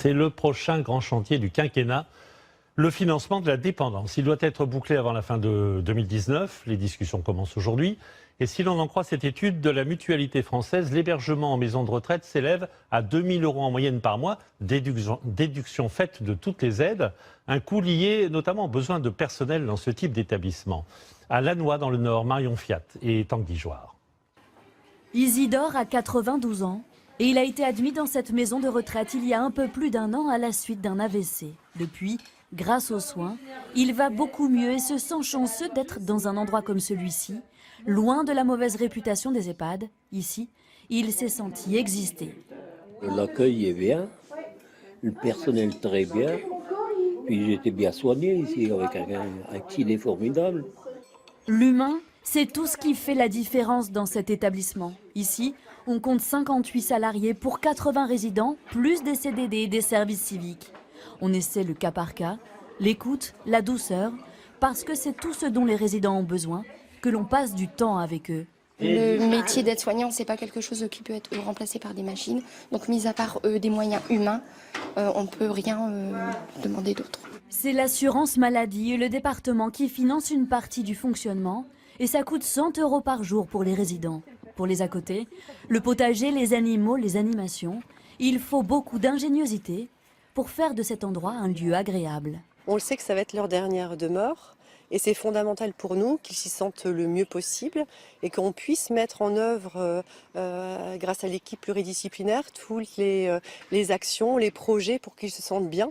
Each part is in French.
C'est le prochain grand chantier du quinquennat, le financement de la dépendance. Il doit être bouclé avant la fin de 2019. Les discussions commencent aujourd'hui. Et si l'on en croit cette étude de la Mutualité française, l'hébergement en maison de retraite s'élève à 2 000 € en moyenne par mois, déduction faite de toutes les aides, un coût lié notamment au besoin de personnel dans ce type d'établissement. À Lannoy, dans le Nord, Marion Fiat et Tanguy Joire. Isidore a 92 ans et il a été admis dans cette maison de retraite il y a un peu plus d'1 an à la suite d'un AVC. Depuis, grâce aux soins, il va beaucoup mieux et se sent chanceux d'être dans un endroit comme celui-ci, loin de la mauvaise réputation des EHPAD. Ici, il s'est senti exister. L'accueil est bien, le personnel très bien, puis j'ai été bien soigné ici avec un kiné formidable. L'humain, c'est tout ce qui fait la différence dans cet établissement. Ici, on compte 58 salariés pour 80 résidents, plus des CDD et des services civiques. On essaie le cas par cas, l'écoute, la douceur, parce que c'est tout ce dont les résidents ont besoin, que l'on passe du temps avec eux. Le métier d'aide-soignant, c'est pas quelque chose qui peut être remplacé par des machines. Donc, mis à part des moyens humains, on ne peut rien demander d'autre. C'est l'assurance maladie et le département qui financent une partie du fonctionnement et ça coûte 100 € par jour pour les résidents. Pour les à côté, le potager, les animaux, les animations, il faut beaucoup d'ingéniosité pour faire de cet endroit un lieu agréable. On le sait que ça va être leur dernière demeure et c'est fondamental pour nous qu'ils s'y sentent le mieux possible et qu'on puisse mettre en œuvre, grâce à l'équipe pluridisciplinaire, toutes les actions, les projets pour qu'ils se sentent bien.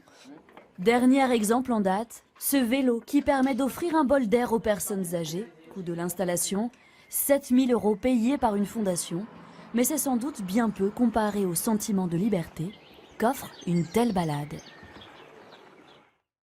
Dernier exemple en date, ce vélo qui permet d'offrir un bol d'air aux personnes âgées. Coût de l'installation, 7 000 € payés par une fondation. Mais c'est sans doute bien peu comparé au sentiment de liberté qu'offre une telle balade.